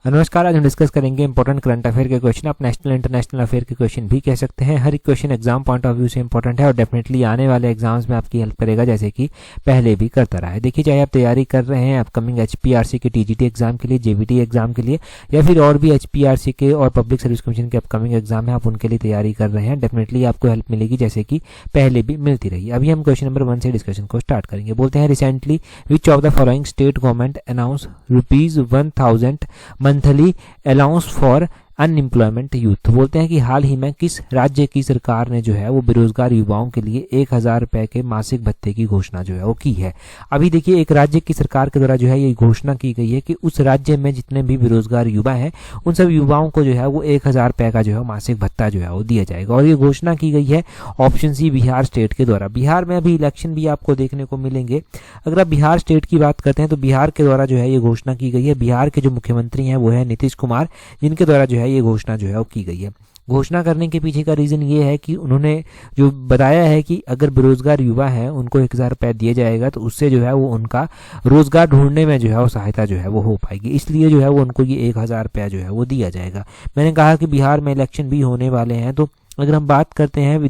नमस्कार, आज हम डिस्कस करेंगे इंपॉर्टेंट करंट अफेयर के क्वेश्चन। आप नेशनल इंटरनेशनल अफेयर के क्वेश्चन भी कह सकते हैं। हर एक question exam point of view से इंपॉर्टेंट है और डेफिनेटली आने वाले एग्जाम्स में आपकी हेल्प करेगा, जैसे कि पहले भी करता रहा है। देखिए, चाहे आप तैयारी कर रहे हैं अपकमिंग HPRC के TGT एग्जाम के लिए, JBT एग्जाम के लिए, या फिर और भी HPRC के और पब्लिक सर्विस कमीशन के अपकमिंग एग्जाम है, आप उनके लिए तैयारी कर रहे हैं, डेफिनेटली आपको हेल्प मिलेगी, जैसे कि पहले भी मिलती रही। अभी हम क्वेश्चन नंबर 1 से डिस्कशन को स्टार्ट करेंगे। बोलते हैं, recently which of the following state government announce ₹1000 monthly allowance for unemployment youth. बोलते हैं कि हाल ही में किस राज्य की सरकार ने जो है वो बेरोजगार युवाओं के लिए 1000 रुपए के मासिक भत्ते की घोषणा जो है वो की है। अभी देखिए, एक राज्य की सरकार के द्वारा जो है ये घोषणा की गई है कि उस राज्य में जितने भी बेरोजगार युवा हैं उन सब युवाओं को जो है वो 1000 रुपए का जो है मासिक भत्ता जो है वो दिया जाएगा। और ये घोषणा की गई है ऑप्शन सी बिहार स्टेट के द्वारा। बिहार में अभी इलेक्शन भी आपको देखने को मिलेंगे। अगर आप बिहार स्टेट की बात करते हैं तो बिहार के द्वारा जो है ये घोषणा की गई है। बिहार के जो मुख्यमंत्री हैं वो है नीतीश कुमार, जिनके द्वारा जो है ये घोषणा जो है वो की गई है। घोषणा करने के पीछे का रीजन ये है कि उन्होंने जो बताया है कि अगर बेरोजगार युवा है उनको 1000 रुपए दिया जाएगा तो उससे जो है वो उनका रोजगार ढूंढने में जो है वो सहायता जो है वो हो पाएगी, इसलिए जो है वो उनको ये 1000 रुपया जो है वो दिया जाएगा। मैंने कहा कि बिहार में इलेक्शन भी होने वाले हैं, तो अगर हम बात करते हैं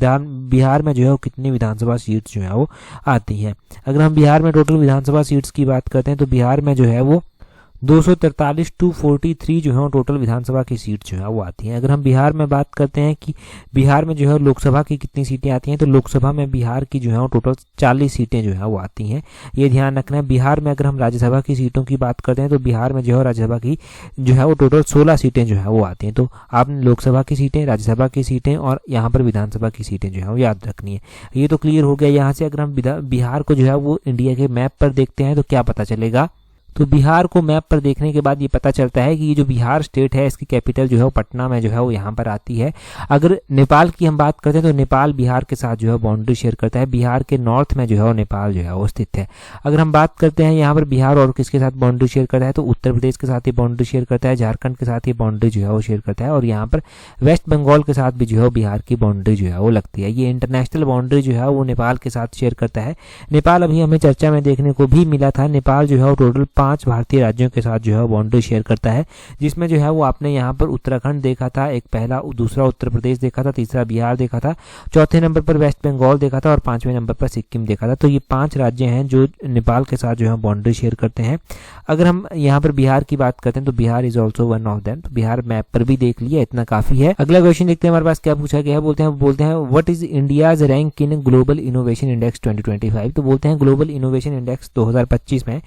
बिहार में जो है वो कितनी विधानसभा सीट्स जो है वो आती हैं। अगर हम बिहार में टोटल विधानसभा सीट्स की बात करते हैं तो बिहार में जो है वो 243 to 43 जो है टोटल विधानसभा की सीट जो है वो आती हैं। अगर हम बिहार में बात करते हैं कि बिहार में जो है लोकसभा की कितनी सीटें आती हैं, तो लोकसभा में बिहार की जो है टोटल 40 सीटें जो है वो आती हैं, ये ध्यान रखना है। बिहार में अगर हम राज्यसभा की सीटों की बात करते हैं तो बिहार में जो है राज्यसभा की जो है वो टोटल 16 सीटें जो है वो आती हैं। तो आपने लोकसभा की सीटें, राज्यसभा की सीटें और यहाँ पर विधानसभा की सीटें जो है वो याद रखनी है। ये तो क्लियर हो गया। यहाँ से अगर हम बिहार को जो है वो इंडिया के मैप पर देखते हैं तो क्या पता चलेगा, तो बिहार को मैप पर देखने के बाद ये पता चलता है कि ये जो बिहार स्टेट है इसकी कैपिटल जो है वो पटना में जो है वो यहाँ पर आती है। अगर नेपाल की हम बात करते हैं तो नेपाल बिहार के साथ जो है बाउंड्री शेयर करता है। बिहार के नॉर्थ में जो है वो नेपाल जो है वो स्थित है। अगर हम बात करते हैं यहाँ पर बिहार और किसके साथ बाउंड्री शेयर करता है, तो उत्तर प्रदेश के साथ ये बाउंड्री शेयर करता है, झारखंड के साथ ये बाउंड्री जो है वो शेयर करता है, और यहाँ पर वेस्ट बंगाल के साथ भी जो है बिहार की बाउंड्री जो है वो लगती है। ये इंटरनेशनल बाउंड्री जो है वो नेपाल के साथ शेयर करता है। नेपाल अभी हमें चर्चा में देखने को भी मिला था। नेपाल जो है वो टोटल 5 भारतीय राज्यों के साथ जो है बाउंड्री शेयर करता है, जिसमें जो है वो आपने यहाँ पर उत्तराखंड देखा था, एक पहला, दूसरा उत्तर प्रदेश देखा था, तीसरा बिहार देखा था, चौथे नंबर पर वेस्ट बंगाल देखा था और 5वें नंबर पर सिक्किम देखा था। तो ये 5 राज्य हैं जो नेपाल के साथ जो है बाउंड्री शेयर करते हैं। अगर हम यहाँ पर बिहार की बात करते हैं तो Bihar is also one of them. तो बिहार मैप पर भी देख लिया, इतना काफी है। अगला क्वेश्चन देखते हैं हमारे पास क्या पूछा गया है। बोलते हैं what is India's rank in global innovation index 2025। तो बोलते हैं ग्लोबल इनोवेशन इंडेक्स 2025 में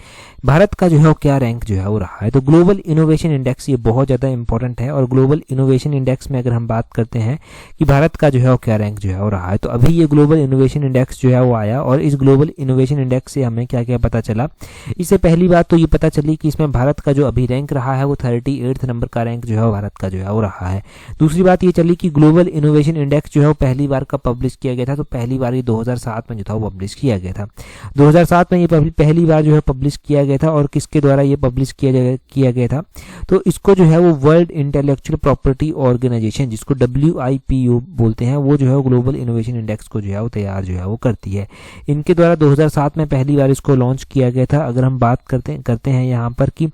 भारत का जो है क्या रैंक जो है वो रहा है। तो ग्लोबल इनोवेशन इंडेक्स ये बहुत ज़्यादा इंपॉर्टेंट है, और ग्लोबल इनोवेशन इंडेक्स में अगर हम बात करते हैं कि भारत का जो है वो क्या रैंक जो है वो रहा है, तो अभी ये ग्लोबल इनोवेशन इंडेक्स जो है वो आया, और इस ग्लोबल इनोवेशन इंडेक्स से हमें क्या क्या पता चला। इससे पहली बात तो ये पता चली कि इसमें भारत का जो अभी रैंक रहा है वो 38 नंबर का रैंक जो है भारत का जो है वो रहा है। दूसरी बात ये चली कि ग्लोबल इनोवेशन इंडेक्स जो है वो पहली बार कब पब्लिश किया गया था, तो पहली बार ये 2007 में जो था वो पब्लिश किया गया था। 2007 में ये पहली बार जो है पब्लिश किया गया था, और किसके द्वारा ये पब्लिश किया गया था, तो इसको जो है वो वर्ल्ड इंटेलेक्चुअल प्रॉपर्टी ऑर्गेनाइजेशन, जिसको WIPO बोलते हैं, वो जो है ग्लोबल इनोवेशन इंडेक्स को जो है वो तैयार जो है वो करती है। इनके द्वारा 2007 में पहली बार इसको लॉन्च किया गया था। अगर हम बात करते हैं यहाँ पर कि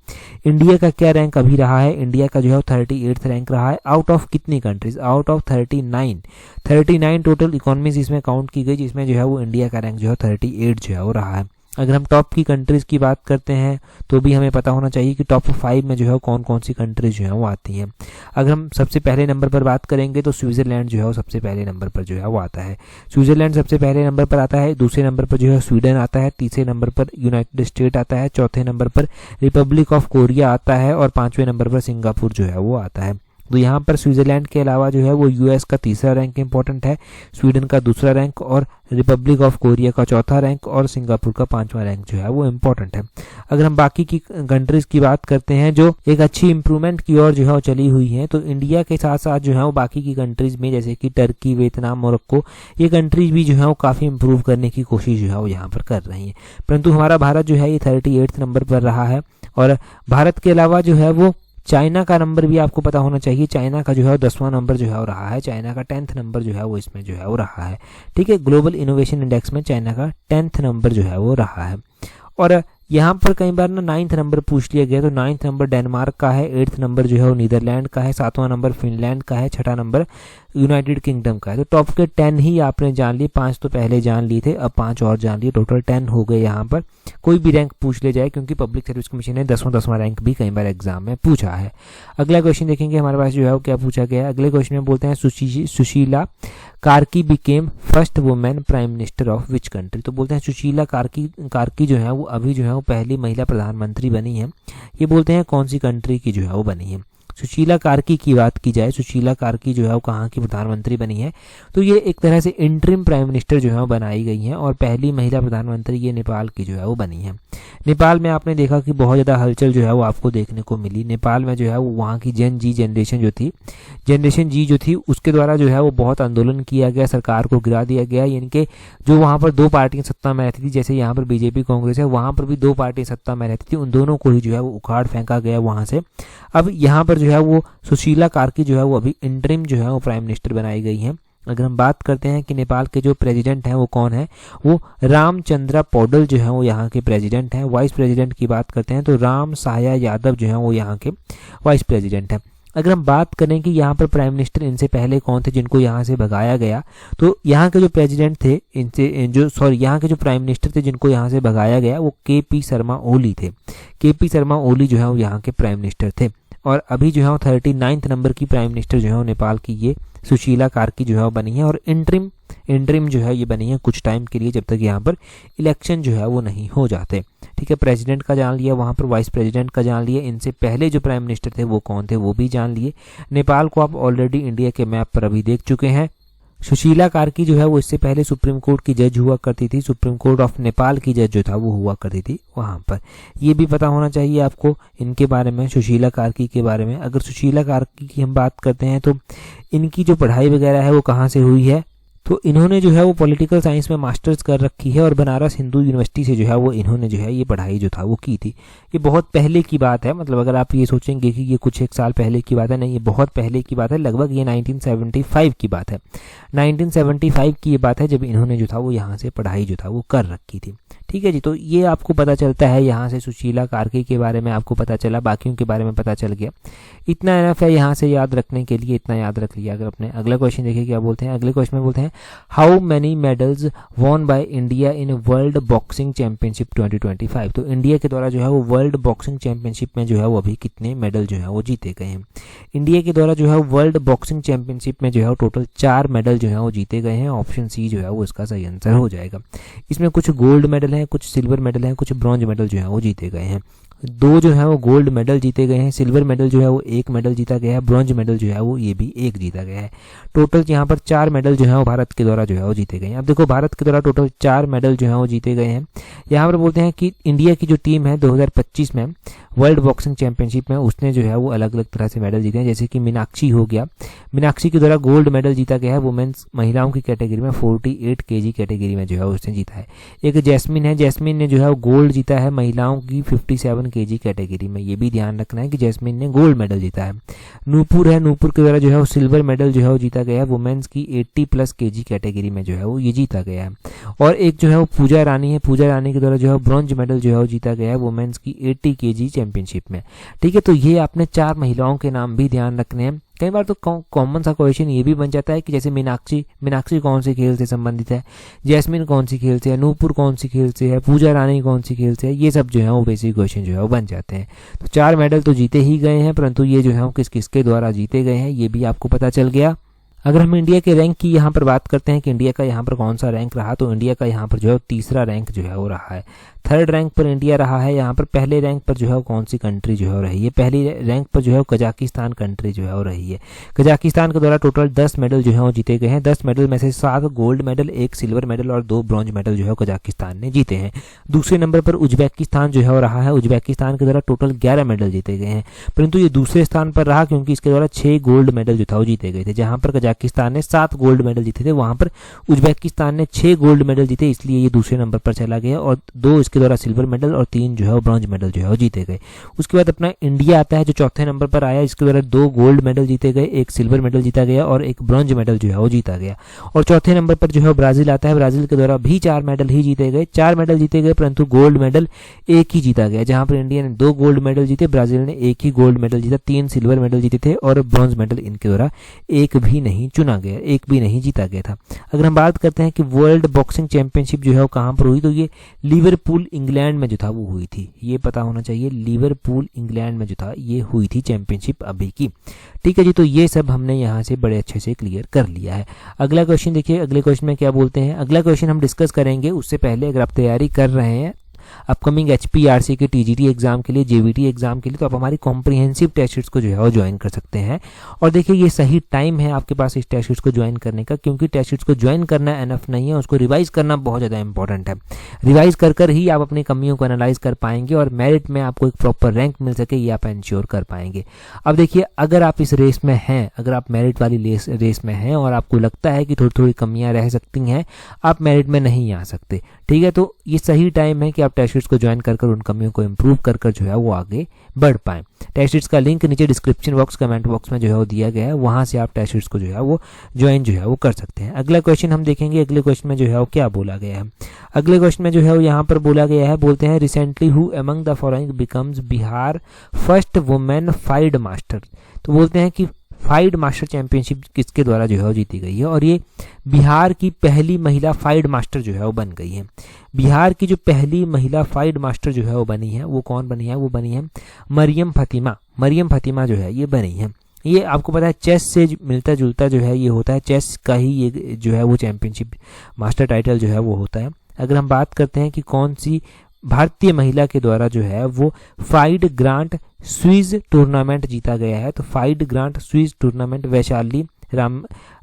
इंडिया का क्या रैंक अभी रहा है, इंडिया का जो है 38 रैंक रहा है। आउट ऑफ कितनी countries, out of 39 total economies इसमें काउंट की गई, जिसमें जो है वो इंडिया का रैंक जो है 38 जो है वो रहा है। अगर हम टॉप की कंट्रीज की बात करते हैं तो भी हमें पता होना चाहिए कि टॉप 5 में जो है कौन कौन सी कंट्रीज जो है वो आती हैं। अगर हम सबसे पहले नंबर पर बात करेंगे तो स्विट्जरलैंड जो है वो सबसे पहले नंबर पर जो है वो आता है। स्विट्जरलैंड सबसे पहले नंबर पर आता है। दूसरे नंबर पर जो है स्वीडन आता है। तीसरे नंबर पर यूनाइटेड स्टेट आता है। चौथे नंबर पर रिपब्लिक ऑफ कोरिया आता है, और 5वें नंबर पर सिंगापुर जो है वो आता है। तो यहाँ पर स्विट्जरलैंड के अलावा जो है वो US का तीसरा रैंक इंपॉर्टेंट है, स्वीडन का दूसरा रैंक, और रिपब्लिक ऑफ कोरिया का चौथा रैंक, और सिंगापुर का 5वां रैंक जो है वो इंपॉर्टेंट है। अगर हम बाकी की कंट्रीज की बात करते हैं जो एक अच्छी इंप्रूवमेंट की ओर जो है वो चली हुई है, तो इंडिया के साथ साथ जो है वो बाकी की कंट्रीज में, जैसे कि टर्की, वियतनाम, मोरक्को, ये कंट्रीज भी जो है वो काफ़ी इंप्रूव करने की कोशिश जो है वो यहाँ पर कर रही है। परंतु हमारा भारत जो है ये 38 नंबर पर रहा है, और भारत के अलावा जो है वो चाइना का नंबर भी आपको पता होना चाहिए। चाइना का जो है 10वां नंबर जो है वो रहा है। चाइना का 10th नंबर जो है वो इसमें जो है वो रहा है। ठीक है, ग्लोबल इनोवेशन इंडेक्स में चाइना का 10th नंबर जो है वो रहा है। और यहाँ पर कई बार ना 9th नंबर पूछ लिया गया, तो 9th नंबर डेनमार्क का है, 8th नंबर जो है वो नीदरलैंड का है, 7वां नंबर फिनलैंड का है, 6ठा नंबर यूनाइटेड किंगडम का है। तो टॉप के 10 ही आपने जान लिए, 5 तो पहले जान लिए थे, अब 5 और जान लिए, टोटल 10 हो गए। यहाँ पर कोई भी रैंक पूछ ले जाए, क्योंकि पब्लिक सर्विस कमीशन ने 10वां रैंक भी कई बार एग्जाम में पूछा है। अगला क्वेश्चन देखेंगे हमारे पास जो है वो क्या पूछा गया है। अगले क्वेश्चन में बोलते हैं Sushila Karki became first women prime minister of which country. तो बोलते हैं सुशीला कार्की जो है वो अभी जो है वो पहली महिला प्रधानमंत्री बनी है। ये बोलते हैं कौन सी कंट्री की जो है वो बनी है। सुशीला कार्की की बात की जाए, सुशीला कार्की जो है वो कहाँ की प्रधानमंत्री बनी है, तो ये एक तरह से इंटरिम प्राइम मिनिस्टर जो है वो बनाई गई हैं, और पहली महिला प्रधानमंत्री ये नेपाल की जो है वो बनी है। नेपाल में आपने देखा कि बहुत ज़्यादा हलचल जो है वो आपको देखने को मिली। नेपाल में जो है वो वहाँ की जनरेशन जी जो थी उसके द्वारा जो है वो बहुत आंदोलन किया गया, सरकार को गिरा दिया गया। यानी कि जो वहाँ पर 2 पार्टियां सत्ता में रहती थी, जैसे यहाँ पर बीजेपी कांग्रेस है, वहाँ पर भी 2 पार्टियां सत्ता में रहती थी, उन दोनों को ही जो है वो उखाड़ फेंका गया वहाँ से। अब यहाँ पर जो है वो सुशीला कार्की जो है वो अभी इंटरिम जो है वो प्राइम मिनिस्टर बनाई गई हैं। अगर हम बात करते हैं कि नेपाल के जो प्रेसिडेंट हैं वो कौन है, वो रामचंद्र पौडेल जो है वो यहाँ के प्रेसिडेंट हैं। वाइस प्रेसिडेंट की बात करते हैं तो राम सहाया यादव जो है वो यहाँ के वाइस प्रेसिडेंट हैं। अगर हम बात करें कि यहाँ पर प्राइम मिनिस्टर इनसे पहले कौन थे जिनको यहाँ से भगाया गया, तो यहाँ के जो प्रेसिडेंट थे यहाँ के जो प्राइम मिनिस्टर थे जिनको यहाँ से भगाया गया वो KP शर्मा ओली थे। KP शर्मा ओली जो है वो यहाँ के प्राइम मिनिस्टर थे, और अभी जो है वो 39th नंबर की प्राइम मिनिस्टर जो है वो नेपाल की ये सुशीला कार्की जो है वो बनी है, और इंटरिम जो है ये बनी है कुछ टाइम के लिए, जब तक यहाँ पर इलेक्शन जो है वो नहीं हो जाते। ठीक है, प्रेसिडेंट का जान लिया, वहाँ पर वाइस प्रेसिडेंट का जान लिया, इनसे पहले जो प्राइम मिनिस्टर थे वो कौन थे वो भी जान लिए। नेपाल को आप ऑलरेडी इंडिया के मैप पर अभी देख चुके हैं। सुशीला कार्की जो है वो इससे पहले सुप्रीम कोर्ट की जज हुआ करती थी, सुप्रीम कोर्ट ऑफ नेपाल की जज जो था वो हुआ करती थी वहाँ पर। ये भी पता होना चाहिए आपको इनके बारे में, सुशीला कार्की के बारे में। अगर सुशीला कार्की की हम बात करते हैं तो इनकी जो पढ़ाई वगैरह है वो कहाँ से हुई है, तो इन्होंने जो है वो पॉलिटिकल साइंस में मास्टर्स कर रखी है, और बनारस हिंदू यूनिवर्सिटी से जो है वो इन्होंने जो है ये पढ़ाई जो था वो की थी। ये बहुत पहले की बात है, मतलब अगर आप ये सोचेंगे कि ये कुछ 1 साल पहले की बात है, नहीं, ये बहुत पहले की बात है, लगभग ये 1975 की बात है। 1975 की ये बात है जब इन्होंने जो था वो यहाँ से पढ़ाई जो था वो कर रखी थी। ठीक है जी, तो ये आपको पता चलता है यहाँ से सुशीला कार्की के बारे में आपको पता चला, बाकियों के बारे में पता चल गया। इतना एनफ है यहाँ से याद रखने के लिए, इतना याद रख लिया। अगर अपने अगला क्वेश्चन देखिए क्या बोलते हैं। अगले क्वेश्चन में बोलते हैं how many medals won by India in world boxing championship 2025। तो इंडिया के द्वारा जो है वो वर्ल्ड बॉक्सिंग चैंपियनशिप में जो है वो अभी कितने मेडल जो है वो जीते गए हैं। इंडिया के द्वारा जो है वर्ल्ड बॉक्सिंग चैंपियनशिप में जो है टोटल 4 मेडल जो है वो जीते गए हैं। ऑप्शन सी जो है वो इसका सही आंसर हो जाएगा। इसमें कुछ गोल्ड मेडल हैं, कुछ सिल्वर मेडल हैं, कुछ ब्रॉन्ज मेडल जो है वो जीते गए हैं। 2 जो है वो गोल्ड मेडल जीते गए हैं, सिल्वर मेडल जो है वो 1 मेडल जीता गया है, ब्रॉन्ज मेडल जो है वो ये भी 1 जीता गया है। टोटल यहाँ पर 4 मेडल जो है वो भारत के द्वारा जो है वो जीते गए हैं। अब देखो भारत के द्वारा टोटल 4 मेडल जो है वो जीते गए हैं। यहाँ पर बोलते हैं कि इंडिया की जो टीम है 2025 में वर्ल्ड बॉक्सिंग चैंपियनशिप में उसने जो है वो अलग अलग तरह से मेडल जीते हैं। जैसे कि मीनाक्षी हो गया, मीनाक्षी के द्वारा गोल्ड मेडल जीता गया है वुमेन्स महिलाओं की कैटेगरी में, 48 kg कैटेगरी में जो है उसने जीता है। एक जैस्मिन है, जैस्मिन ने जो है वो गोल्ड जीता है महिलाओं की 57 kg कैटेगरी में। ये भी ध्यान रखना है कि जैस्मिन ने गोल्ड मेडल जीता है। नूपुर है, नूपुर के द्वारा जो है वो सिल्वर मेडल जो है वो जीता गया है वुमेन्स की 80+ kg कैटेगरी में जो है वो ये जीता गया है। और एक जो है वो पूजा रानी है, पूजा रानी के द्वारा जो है ब्रॉन्ज मेडल जो है वो जीता गया है वुमेन्स की 80 kg चैंपियनशिप में। ठीक है, तो ये आपने 4 महिलाओं के नाम भी ध्यान रखने हैं। कई बार तो कॉमन सा क्वेश्चन ये भी बन जाता है कि जैसे मीनाक्षी कौन से खेल से संबंधित है, जैस्मिन कौन सी खेल से है, नूपुर कौन सी खेल से है, पूजा रानी कौन सी खेल से है, ये सब जो है वो बेसिक क्वेश्चन जो है वो बन जाते हैं। तो 4 मेडल तो जीते ही गए हैं, परंतु ये जो है वो किस किसके द्वारा जीते गए हैं ये भी आपको पता चल गया। अगर हम इंडिया के रैंक की यहाँ पर बात करते हैं कि इंडिया का यहाँ पर कौन सा रैंक रहा, तो इंडिया का यहाँ पर जो है 3रा रैंक जो है वो रहा है। 3rd रैंक पर इंडिया रहा है। यहाँ पर पहले रैंक पर जो है कौन सी कंट्री जो है रही है, पहली रैंक पर जो है कजाकिस्तान कंट्री जो है वो रही है। कजाकिस्तान के द्वारा टोटल 10 मेडल जो है वो जीते गए हैं। 10 मेडल में से 7 गोल्ड मेडल, 1 सिल्वर मेडल और 2 ब्रॉन्ज मेडल जो है कजाकिस्तान ने जीते हैं। दूसरे नंबर पर उज्बेकिस्तान जो है वो रहा है। उज्बेकिस्तान के द्वारा टोटल 11 मेडल जीते गए हैं, परंतु ये दूसरे स्थान पर रहा क्योंकि इसके द्वारा 6 गोल्ड मेडल जो था वो जीते गए थे। जहां पर कजाकिस्तान ने 7 गोल्ड मेडल जीते थे, वहां पर उज्बेकिस्तान ने 6 गोल्ड मेडल जीते, इसलिए ये दूसरे नंबर पर चला गया। और 2 जिसके द्वारा सिल्वर मेडल और 3 जो है वो ब्रॉन्ज मेडल जो है वो जीते गए। उसके बाद अपना इंडिया आता है जो चौथे नंबर पर आया, इसके द्वारा 2 गोल्ड मेडल जीते गए, 1 सिल्वर मेडल जीता गया और 1 ब्रॉन्ज मेडल जो है वो जीता गया। और चौथे नंबर पर जो है ब्राजील आता है, ब्राजील के द्वारा भी 4 मेडल ही जीते गए, 4 मेडल जीते गए परंतु गोल्ड मेडल 1 ही जीता गया। जहां पर इंडिया ने 2 गोल्ड मेडल जीते, ब्राजील ने 1 ही गोल्ड मेडल जीता, 3 सिल्वर मेडल जीते थे और ब्रॉन्ज मेडल इनके द्वारा 1 भी नहीं चुना गया, 1 भी नहीं जीता गया था। अगर हम बात करते हैं कि वर्ल्ड बॉक्सिंग चैंपियनशिप जो है वो कहां पर हुई, तो ये लिवरपूल इंग्लैंड में जो था वो हुई थी। ये पता होना चाहिए, लिवरपूल इंग्लैंड में जो था ये हुई थी चैंपियनशिप अभी की। ठीक है जी, तो ये सब हमने यहाँ से बड़े अच्छे से क्लियर कर लिया है। अगला क्वेश्चन देखिए, अगले क्वेश्चन में क्या बोलते हैं। अगला क्वेश्चन हम डिस्कस करेंगे, उससे पहले अगर आप तैयारी कर रहे हैं अपकमिंग HPRC के TGT एग्जाम के लिए, JVT एग्जाम के लिए, तो आप हमारी कॉम्प्रिहेंसिव टेस्ट सीरीज को जो है वो ज्वाइन कर सकते हैं। और देखिए ये सही टाइम है आपके पास इस टेस्ट सीरीज को ज्वाइन करने का, क्योंकि टेस्ट सीरीज को ज्वाइन करना एनफ नहीं है, उसको रिवाइज करना बहुत ज़्यादा इंपॉर्टेंट है। रिवाइज कर ही आप अपनी कमियों को एनालाइज कर पाएंगे और मेरिट में आपको एक प्रॉपर रैंक मिल सके ये आप इंश्योर कर पाएंगे। अब देखिए अगर आप इस रेस में हैं, अगर आप मेरिट वाली रेस में हैं और आपको लगता है कि थोड़ी थोड़ी कमियां रह सकती हैं, आप मेरिट में नहीं आ सकते, ठीक है, तो ये सही टाइम है कि आप टेस्ट सीरीज को ज्वाइन कर उन कमियों को इंप्रूव कर जो है वो आगे बढ़ पाएं। टेस्ट सीरीज का लिंक नीचे डिस्क्रिप्शन बॉक्स कमेंट बॉक्स में जो है वो दिया गया है, वहां से आप टेस्ट सीरीज को जो है वो ज्वाइन जो है वो कर सकते हैं। अगला क्वेश्चन हम देखेंगे, अगले क्वेश्चन में जो है वो क्या बोला गया है। अगले क्वेश्चन में जो है वो यहाँ पर बोला गया है, बोलते हैं recently who among the following becomes Bihar first women FIDE master. तो बोलते हैं कि फाइड मास्टर चैंपियनशिप किसके द्वारा जो है वो जीती गई है, और ये बिहार की पहली महिला फाइड मास्टर जो है वो बन गई है। बिहार की जो पहली महिला फाइड मास्टर जो है वो बनी है, वो कौन बनी है, वो बनी है मरियम फतिमा। मरियम फतिमा जो है ये बनी है। ये आपको पता है चेस से मिलता जुलता जो है ये होता है, चेस का ही ये जो है वो चैंपियनशिप मास्टर टाइटल जो है वो होता है। अगर हम बात करते हैं कि कौन सी भारतीय महिला के द्वारा जो है वो फाइड ग्रांट स्विज टूर्नामेंट जीता गया है, तो FIDE grand swiss tournament Vaishali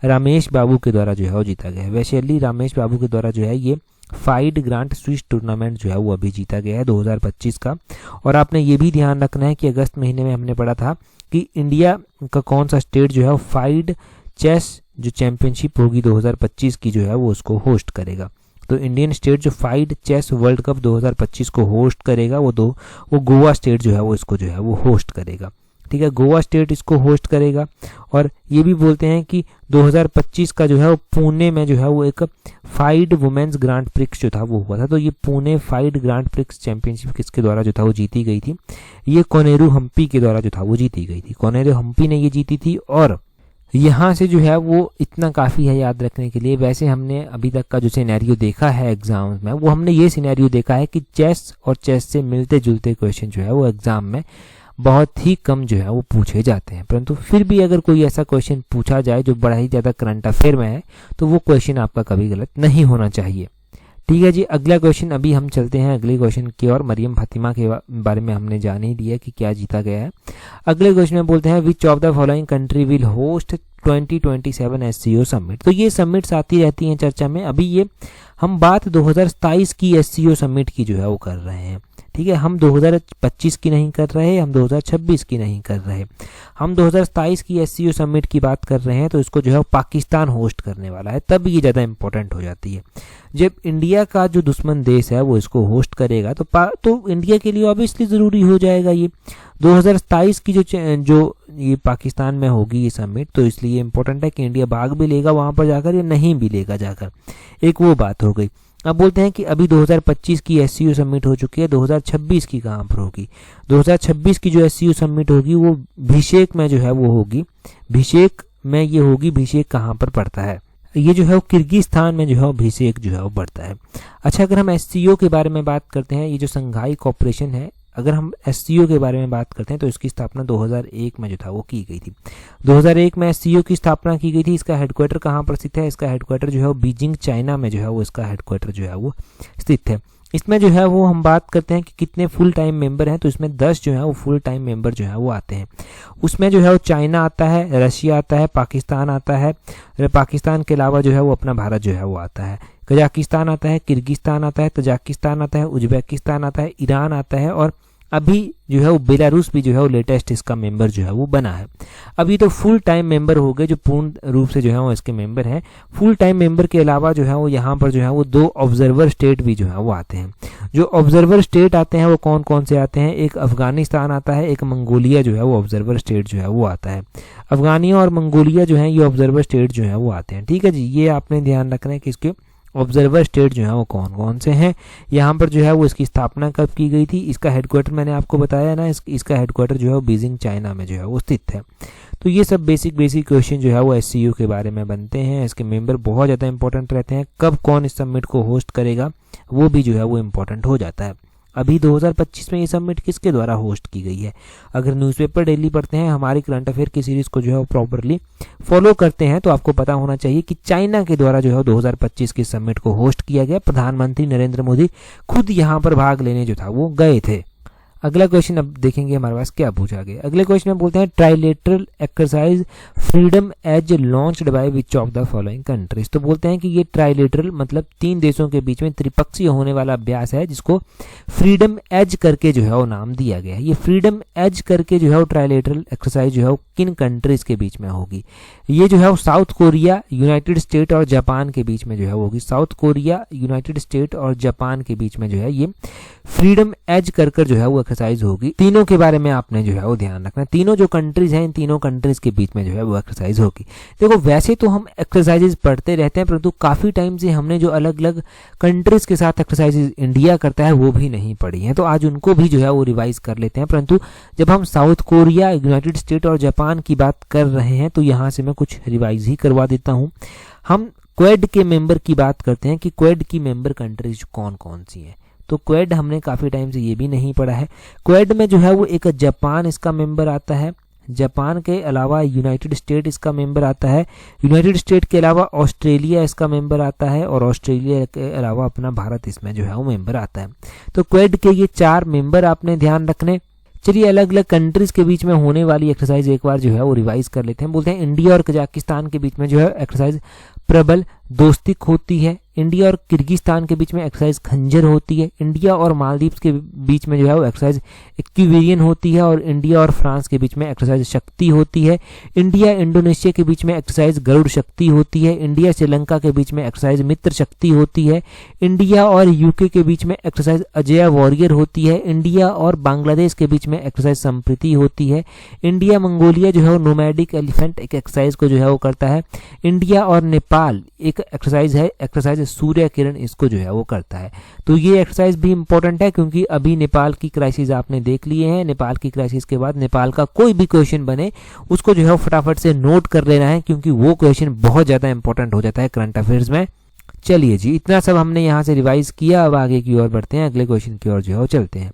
Ramesh Babu के द्वारा जो है वो जीता गया है। वैशाली रामेश बाबू के द्वारा जो है ये फाइड ग्रांट स्विस टूर्नामेंट जो है वो अभी जीता गया है 2025 का। और आपने ये भी ध्यान रखना है कि अगस्त महीने में हमने पढ़ा था कि इंडिया का कौन सा स्टेट जो है वो फाइड चेस जो चैंपियनशिप होगी 2025 की जो है वो उसको होस्ट करेगा। तो इंडियन स्टेट जो फाइड चेस वर्ल्ड कप 2025 को होस्ट करेगा वो गोवा स्टेट जो है वो इसको जो है वो होस्ट करेगा। ठीक है, गोवा स्टेट इसको होस्ट करेगा। और ये भी बोलते हैं कि 2025 का जो है वो पुणे में जो है वो एक फाइड वुमेन्स ग्रांड प्रिक्स जो था वो हुआ था। तो ये Pune FIDE grand prix championship किसके द्वारा जो था वो जीती गई थी, ये कोनेरू हम्पी के द्वारा जो था वो जीती गई थी। कोनेरू हम्पी ने ये जीती थी। और यहाँ से जो है वो इतना काफ़ी है याद रखने के लिए। वैसे हमने अभी तक का जो सिनेरियो देखा है एग्जाम्स में, वो हमने ये सिनेरियो देखा है कि चेस और चेस से मिलते जुलते क्वेश्चन जो है वो एग्जाम में बहुत ही कम जो है वो पूछे जाते हैं। परंतु फिर भी अगर कोई ऐसा क्वेश्चन पूछा जाए जो बड़ा ही ज़्यादा करंट अफेयर में है, तो वो क्वेश्चन आपका कभी गलत नहीं होना चाहिए। ठीक है जी, अगला क्वेश्चन अभी हम चलते हैं अगले क्वेश्चन की और। मरियम फातिमा के बारे में हमने जान ही लिया कि क्या जीता गया है। अगले क्वेश्चन में बोलते हैं which of the following country will host 2027 SCO summit. तो ये समिट्स आती रहती हैं चर्चा में। अभी ये हम बात 2027 की SCO समिट की जो है वो कर रहे हैं। ठीक है, हम 2025 की नहीं कर रहे, हम 2026 की नहीं कर रहे, हम 2027 की SCO समिट की बात कर रहे हैं। तो इसको जो है पाकिस्तान होस्ट करने वाला है, तब ये ज़्यादा इंपॉर्टेंट हो जाती है। जब इंडिया का जो दुश्मन देश है वो इसको होस्ट करेगा तो इंडिया के लिए ऑब्वियसली ज़रूरी हो जाएगा ये 2027 की जो ये पाकिस्तान में होगी ये समिट। तो इसलिए इंपॉर्टेंट है कि इंडिया भाग भी लेगा वहाँ पर जाकर या नहीं भी लेगा जाकर, एक वो बात हो गई। अब बोलते हैं कि अभी 2025 की SCO समिट हो चुकी है, 2026 की कहाँ पर होगी। 2026 की जो SCO समिट होगी वो भिशेक में जो है वो होगी। भिशेक में ये होगी। भिशेक कहाँ पर पड़ता है, ये जो है वो किर्गिस्तान में जो है भिशेक जो है वो पड़ता है। अच्छा, अगर हम SCO के बारे में बात करते हैं, ये जो संघाई कॉर्पोरेशन है, अगर हम SCO के बारे में बात करते हैं तो इसकी स्थापना 2001 में जो था वो की गई थी। 2001 में SCO की स्थापना की गई थी। इसका हेडक्वार्टर कहाँ पर स्थित है, इसका हेडक्वार्टर जो है वो बीजिंग चाइना में जो है वो इसका हेडक्वार्टर जो है वो स्थित है। इसमें जो है वो हम बात करते हैं कि कितने फुल टाइम मेंबर हैं, तो इसमें 10 जो है वो फुल टाइम मेंबर जो है वो आते हैं। उसमें जो है वो चाइना आता है, रशिया आता है, पाकिस्तान आता है, पाकिस्तान के अलावा जो है वो अपना भारत जो है वो आता है, कजाकिस्तान आता है, किर्गिस्तान आता है, तजाकिस्तान आता है, उज्बेकिस्तान आता है, ईरान आता है और अभी जो है वो बेलारूस भी जो है वो लेटेस्ट इसका मेंबर जो है वो बना है। अभी तो फुल टाइम मेंबर हो गए जो पूर्ण रूप से जो है वो इसके मेंबर हैं। फुल टाइम मेंबर के अलावा जो है वो यहाँ पर जो है वो 2 ऑब्जर्वर स्टेट भी जो है वो आते हैं। जो ऑब्जर्वर स्टेट आते हैं वो कौन कौन से आते हैं, एक अफगानिस्तान आता है, एक मंगोलिया जो है वो ऑब्जर्वर स्टेट जो है वो आता है। अफगानिया और मंगोलिया जो है ये ऑब्जर्वर स्टेट जो है वो आते हैं। ठीक है जी, ये आपने ध्यान रखना है कि इसके ऑब्जर्वर स्टेट जो है वो कौन कौन से हैं। यहाँ पर जो है वो इसकी स्थापना कब की गई थी, इसका हेडक्वार्टर मैंने आपको बताया ना, इसका हेडक्वार्टर जो है वो बीजिंग चाइना में जो है वो स्थित है। तो ये सब बेसिक क्वेश्चन जो है वो SCU के बारे में बनते हैं। इसके मेंबर बहुत ज़्यादा इंपॉर्टेंट रहते हैं। कब कौन इस समिट को होस्ट करेगा वो भी जो है वो इम्पोर्टेंट हो जाता है। अभी 2025 में ये समिट किसके द्वारा होस्ट की गई है। अगर न्यूज़पेपर डेली पढ़ते हैं, हमारी करंट अफेयर की सीरीज को जो है वो प्रॉपरली फॉलो करते हैं, तो आपको पता होना चाहिए कि चाइना के द्वारा जो है 2025 के समिट को होस्ट किया गया। प्रधानमंत्री नरेंद्र मोदी खुद यहाँ पर भाग लेने जो था वो गए थे। अगला क्वेश्चन अब देखेंगे हमारे पास क्या पूछा गया। अगले क्वेश्चन में बोलते हैं trilateral exercise freedom edge launched by which of the following countries. तो बोलते हैं कि ये ट्राइलेटरल मतलब 3 देशों के बीच में त्रिपक्षीय होने वाला अभ्यास है, जिसको फ्रीडम एज करके जो है वो नाम दिया गया है। ये फ्रीडम एज करके जो है वो ट्राइलेटरल एक्सरसाइज जो है वो किन कंट्रीज के बीच में होगी। ये जो है वो साउथ कोरिया, यूनाइटेड स्टेट और जापान के बीच में जो है वो होगी। साउथ कोरिया, यूनाइटेड स्टेट और जापान के बीच में जो है ये फ्रीडम एज कर जो है वो एक्सरसाइज होगी। तीनों के बारे में आपने जो है वो ध्यान रखना। तीनों जो कंट्रीज हैं, इन तीनों कंट्रीज के बीच में जो है वो एक्सरसाइज होगी। देखो वैसे तो हम एक्सरसाइजेज पढ़ते रहते हैं, परंतु काफी टाइम से हमने जो अलग अलग कंट्रीज के साथ एक्सरसाइजेज इंडिया करता है वो भी नहीं पढ़ी हैं, तो आज उनको भी जो है वो रिवाइज कर लेते हैं। परंतु जब हम साउथ कोरिया, यूनाइटेड स्टेट और जापान की बात कर रहे हैं तो यहाँ से मैं कुछ रिवाइज ही करवा देता हूँ। हम क्वेड के मेंबर की बात करते हैं कि क्वेड की मेंबर कंट्रीज कौन कौन सी हैं। तो क्वेड हमने काफी टाइम से ये भी नहीं पढ़ा है। क्वेड में जो है वो एक जापान इसका मेंबर आता है, जापान के अलावा यूनाइटेड स्टेट इसका मेंबर आता है, यूनाइटेड स्टेट के अलावा ऑस्ट्रेलिया इसका मेंबर आता है और ऑस्ट्रेलिया के अलावा अपना भारत इसमें जो है वो मेंबर आता है। तो क्वेड के ये 4 मेंबर आपने ध्यान रखने। चलिए अलग अलग कंट्रीज के बीच में होने वाली एक्सरसाइज एक बार जो है वो रिवाइज कर लेते हैं। बोलते हैं इंडिया और कजाकिस्तान के बीच में जो है एक्सरसाइज प्रबल दोस्तिक होती है। इंडिया और किर्गिस्तान के बीच में एक्सरसाइज खंजर होती है। इंडिया और मालदीव्स के बीच में जो है वो एक्सरसाइज इक्विवेरियन होती है। और इंडिया और फ्रांस के बीच में एक्सरसाइज शक्ति होती है। इंडिया इंडोनेशिया के बीच में एक्सरसाइज गरुड़ शक्ति होती है। इंडिया श्रीलंका के बीच में एक्सरसाइज मित्र शक्ति होती है। इंडिया और यूके के बीच में एक्सरसाइज अजय वॉरियर होती है। इंडिया और बांग्लादेश के बीच में एक्सरसाइज संप्रीति होती है। इंडिया मंगोलिया जो है वो नोमैडिक एलिफेंट एक एक्सरसाइज को जो है वो करता है। इंडिया और नेपाल एक एक्सरसाइज है, एक्सरसाइज सूर्य किरण, इसको जो है वो करता है। तो ये एक्सरसाइज भी इंपॉर्टेंट है क्योंकि अभी नेपाल की क्राइसिस आपने देख लिए हैं। नेपाल की क्राइसिस के बाद नेपाल का कोई भी क्वेश्चन बने उसको जो है फटाफट से नोट कर लेना है क्योंकि वो क्वेश्चन बहुत ज्यादा इंपॉर्टेंट हो जाता है करंट अफेयर्स में। चलिए जी, इतना सब हमने यहाँ से रिवाइज किया। अब आगे की ओर बढ़ते हैं, अगले क्वेश्चन की ओर जो है वो चलते हैं।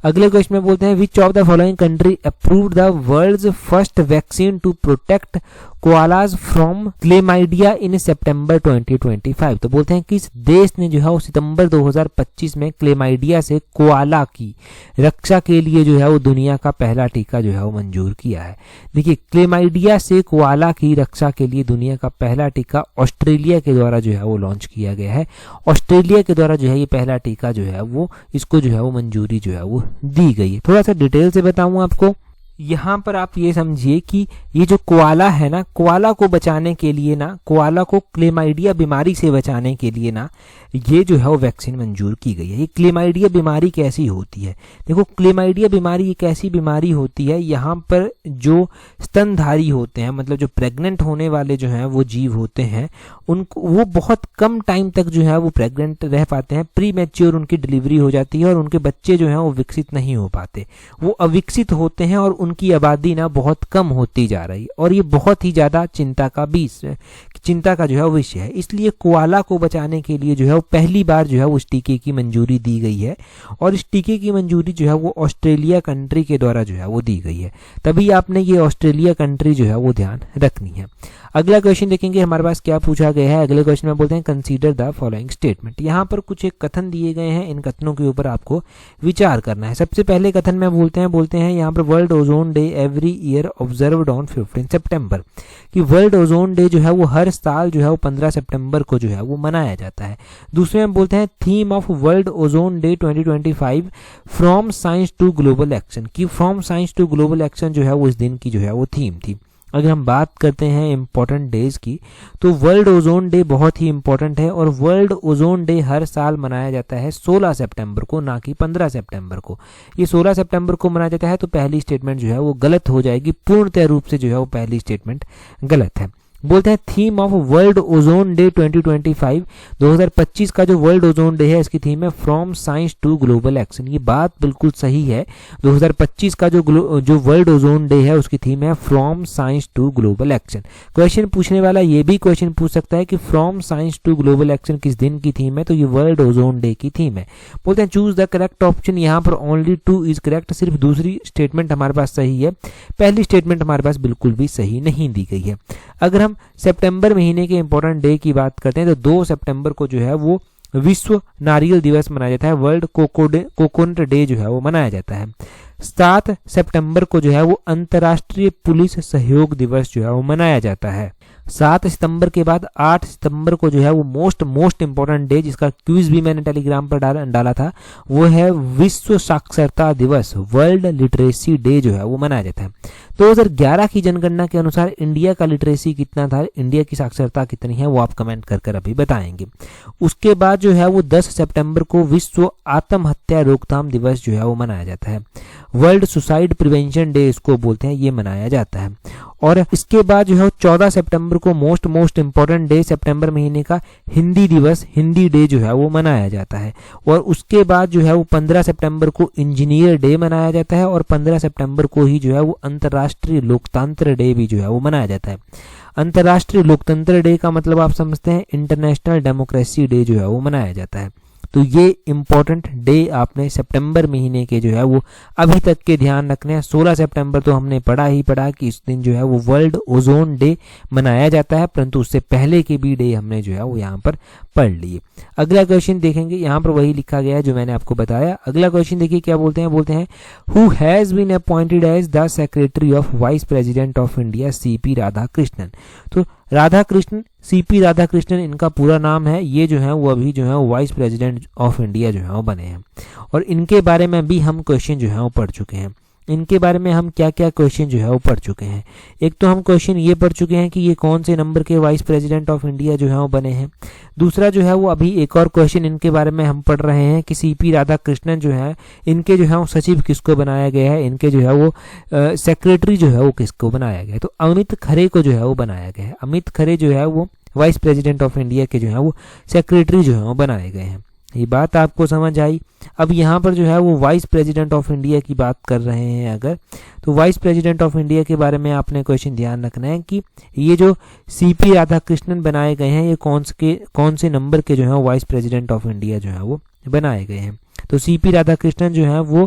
अगले क्वेश्चन में बोलते हैं which of the following country approved the world's first vaccine to protect koalas from chlamydia in सितंबर 2025। तो बोलते हैं किस देश ने जो है वो सितंबर 2025 में क्लेमाइडिया से कोआला की रक्षा के लिए जो है वो दुनिया का पहला टीका जो है वो मंजूर किया है। देखिए क्लेमाइडिया से कोआला की रक्षा के लिए दुनिया का पहला टीका ऑस्ट्रेलिया के द्वारा जो है वो लॉन्च किया गया है। ऑस्ट्रेलिया के द्वारा जो है ये पहला टीका जो है वो इसको जो है वो मंजूरी जो है वो दी गई है। थोड़ा सा डिटेल से बताऊं आपको। यहाँ पर आप ये समझिए कि ये जो कोआला है ना, कोआला को बचाने के लिए ना, कोआला को क्लेमाइडिया बीमारी से बचाने के लिए ना ये जो है वो वैक्सीन मंजूर की गई है। ये क्लेमाइडिया बीमारी कैसी होती है, देखो क्लेमाइडिया बीमारी एक ऐसी बीमारी होती है यहाँ पर जो स्तनधारी होते हैं, मतलब जो प्रेग्नेंट होने वाले जो हैं वो जीव होते हैं, उनको वो बहुत कम टाइम तक जो है वो प्रेग्नेंट रह पाते हैं। प्री मैच्योर उनकी डिलीवरी हो जाती है और उनके बच्चे जो हैं वो विकसित नहीं हो पाते, वो अविकसित होते हैं और उनकी आबादी ना बहुत कम होती जा रही है और ये बहुत ही ज्यादा चिंता का जो है विषय है। इसलिए कोआला को बचाने के लिए जो है वो पहली बार जो है वो इस टीके की मंजूरी दी गई है और इस टीके की मंजूरी जो है वो ऑस्ट्रेलिया कंट्री के द्वारा जो है वो दी गई है। तभी आपने ये ऑस्ट्रेलिया कंट्री जो है वो ध्यान रखनी है। अगला क्वेश्चन देखेंगे हमारे पास क्या पूछा गया है। अगले क्वेश्चन में बोलते हैं कंसीडर द फॉलोइंग स्टेटमेंट। यहाँ पर कुछ एक कथन दिए गए हैं, इन कथनों के ऊपर आपको विचार करना है। सबसे पहले कथन में बोलते हैं यहाँ पर world ozone ozone day every year observed on 15 सितंबर, कि वर्ल्ड ओजोन डे जो है वो हर साल जो है वो 15 सितंबर को जो है वो मनाया जाता है। दूसरे में बोलते हैं theme of world ozone day 2025 from science to global action, कि from science to global action जो है वो इस दिन की जो है वो थीम थी। अगर हम बात करते हैं इम्पोर्टेंट डेज की, तो वर्ल्ड ओजोन डे बहुत ही इम्पोर्टेंट है और वर्ल्ड ओजोन डे हर साल मनाया जाता है 16 सितंबर को, ना कि 15 सितंबर को। ये 16 सितंबर को मनाया जाता है, तो पहली स्टेटमेंट जो है वो गलत हो जाएगी, पूर्णतः रूप से जो है वो पहली स्टेटमेंट गलत है। बोलते हैं theme of world ozone day 2025, 2025 का जो वर्ल्ड ओजोन डे है इसकी थीम है from science to global action. ये बात बिल्कुल सही है, 2025 का जो वर्ल्ड ओजोन डे है उसकी थीम है from science to global action. Question पूछने वाला ये भी क्वेश्चन पूछ सकता है कि from science to global action किस दिन की थीम है, तो ये वर्ल्ड ओजोन डे की थीम है। बोलते हैं चूज द करेक्ट ऑप्शन, यहाँ पर ओनली 2 इज करेक्ट, सिर्फ दूसरी स्टेटमेंट हमारे पास सही है, पहली स्टेटमेंट हमारे पास बिल्कुल भी सही नहीं दी गई है। अगर हम सितंबर महीने के इंपॉर्टेंट डे की बात करते हैं तो 2 सितंबर को जो है वो विश्व नारियल दिवस मनाया जाता है, वर्ल्ड कोकोनट डे जो है वो मनाया जाता है। 7 सितंबर को जो है वो अंतर्राष्ट्रीय पुलिस सहयोग दिवस जो है वो मनाया जाता है। 7 सितंबर के बाद 8 सितंबर को जो है वो मोस्ट इंपॉर्टेंट डे, जिसका क्विज भी मैंने टेलीग्राम पर डाला था, वो है विश्व साक्षरता दिवस, वर्ल्ड लिटरेसी डे जो है वो मनाया जाता है। 2011 की जनगणना के अनुसार इंडिया का लिटरेसी कितना था, इंडिया की साक्षरता कितनी है, वो आप कमेंट कर अभी बताएंगे। उसके बाद जो है वो 10 सितंबर को विश्व आत्महत्या रोकथाम दिवस जो है वो मनाया जाता है, वर्ल्ड सुसाइड प्रिवेंशन डे इसको बोलते हैं, ये मनाया जाता है। और इसके बाद जो है 14 सितंबर को मोस्ट इंपॉर्टेंट डे सितंबर महीने का हिंदी दिवस, हिंदी डे जो है वो मनाया जाता है। और उसके बाद जो है वो 15 सितंबर को इंजीनियर डे मनाया जाता है और 15 सितंबर को ही जो है वो अंतर्राष्ट्रीय लोकतंत्र डे भी जो है वो मनाया जाता है। अंतर्राष्ट्रीय लोकतंत्र डे का मतलब आप समझते हैं इंटरनेशनल डेमोक्रेसी डे जो है वो मनाया जाता है। तो ये इंपॉर्टेंट डे आपने सितंबर महीने के जो है वो अभी तक के ध्यान रखने हैं। 16 सितंबर तो हमने पढ़ा कि इस दिन जो है वो वर्ल्ड ओजोन डे मनाया जाता है, परंतु उससे पहले के भी डे हमने जो है वो यहाँ पर पढ़ लिए। अगला क्वेश्चन देखेंगे, यहाँ पर वही लिखा गया है जो मैंने आपको बताया। अगला क्वेश्चन देखिए क्या बोलते हैं who has been appointed as the secretary of vice president of India CP Radhakrishnan. तो राधाकृष्णन, सीपी राधाकृष्णन इनका पूरा नाम है। ये जो है वो अभी जो है वाइस प्रेसिडेंट ऑफ इंडिया जो है वो बने हैं और इनके बारे में भी हम क्वेश्चन जो है वो पढ़ चुके हैं। इनके बारे में हम क्या क्या क्वेश्चन जो है वो पढ़ चुके हैं। एक तो हम क्वेश्चन ये पढ़ चुके हैं कि ये कौन से नंबर के वाइस प्रेसिडेंट ऑफ इंडिया जो है वो बने हैं। दूसरा जो है वो अभी एक और क्वेश्चन इनके बारे में हम पढ़ रहे हैं कि सीपी राधाकृष्णन जो है इनके जो है वो सचिव किसको बनाया गया है, इनके जो है वो सेक्रेटरी जो है वो किसको बनाया गया है। तो अमित खरे को जो है वो बनाया गया है। अमित खरे जो है वो वाइस प्रेसिडेंट ऑफ इंडिया के जो है वो सेक्रेटरी जो है वो बनाए गए हैं। ये बात आपको समझ आई। अब यहाँ पर जो है वो वाइस प्रेसिडेंट ऑफ इंडिया की बात कर रहे हैं अगर, तो वाइस प्रेसिडेंट ऑफ इंडिया के बारे में आपने क्वेश्चन ध्यान रखना है कि ये जो सीपी राधाकृष्णन बनाए गए हैं ये कौन से नंबर के जो है वाइस प्रेसिडेंट ऑफ इंडिया जो है वो बनाए गए हैं। तो सीपी राधाकृष्णन जो है वो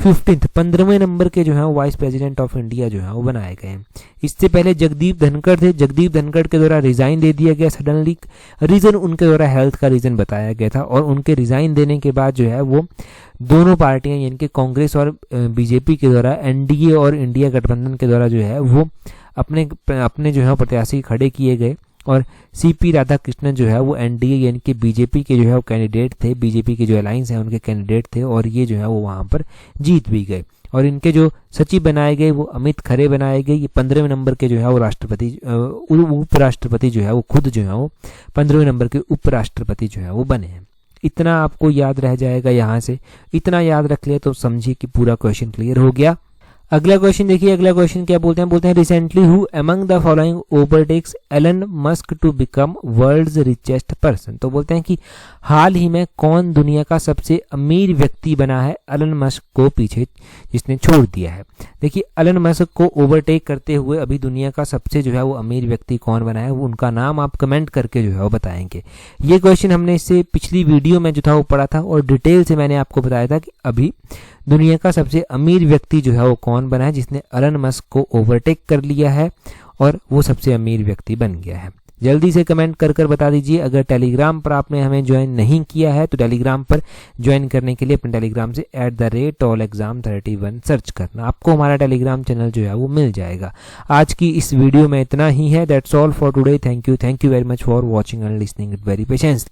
15वें नंबर के जो है वाइस प्रेसिडेंट ऑफ इंडिया जो है वो बनाए गए हैं। इससे पहले जगदीप धनखड़ थे। जगदीप धनखड़ के द्वारा रिजाइन दे दिया गया सडनली, रीजन उनके द्वारा हेल्थ का रीजन बताया गया था और उनके रिजाइन देने के बाद जो है वो दोनों पार्टियां यानी कि कांग्रेस और बीजेपी के द्वारा, एनडीए और इंडिया गठबंधन के द्वारा जो है वो अपने जो है प्रत्याशी खड़े किए गए और सीपी राधाकृष्णन जो है वो एनडीए यानी कि बीजेपी के जो है वो कैंडिडेट थे, बीजेपी के जो अलायंस है उनके कैंडिडेट थे और ये जो है वो वहाँ पर जीत भी गए। और इनके जो सचिव बनाए गए वो अमित खरे बनाए गए। ये 15वें नंबर के जो है वो राष्ट्रपति उपराष्ट्रपति जो है वो खुद जो है वो 15वें नंबर के उपराष्ट्रपति जो है वो बने हैं। इतना आपको याद रह जाएगा, यहाँ से इतना याद रख लिया तो समझिए कि पूरा क्वेश्चन क्लियर हो गया। अगला क्वेश्चन देखिए, अगला क्वेश्चन क्या बोलते हैं recently who among the following overtakes Elon Musk to become world's richest person. तो बोलते हैं कि हाल ही में कौन दुनिया का सबसे अमीर व्यक्ति बना है एलन मस्क को पीछे जिसने छोड़ दिया है। देखिए एलन मस्क को ओवरटेक करते हुए अभी दुनिया का सबसे जो है वो अमीर व्यक्ति कौन बना है, वो उनका नाम आप कमेंट करके जो है वो बताएंगे। ये क्वेश्चन हमने इससे पिछली वीडियो में जो था वो पढ़ा था और डिटेल से मैंने आपको बताया था कि अभी दुनिया का सबसे अमीर व्यक्ति जो है वो कौन बना है जिसने एलन मस्क को ओवरटेक कर लिया है और वो सबसे अमीर व्यक्ति बन गया है। जल्दी से कमेंट कर बता दीजिए। अगर टेलीग्राम पर आपने हमें ज्वाइन नहीं किया है तो टेलीग्राम पर ज्वाइन करने के लिए अपने टेलीग्राम से @allexam31 सर्च करना, आपको हमारा टेलीग्राम चैनल जो है वो मिल जाएगा। आज की इस वीडियो में इतना ही है। That's all for today. Thank you very much for watching and listening with very patience.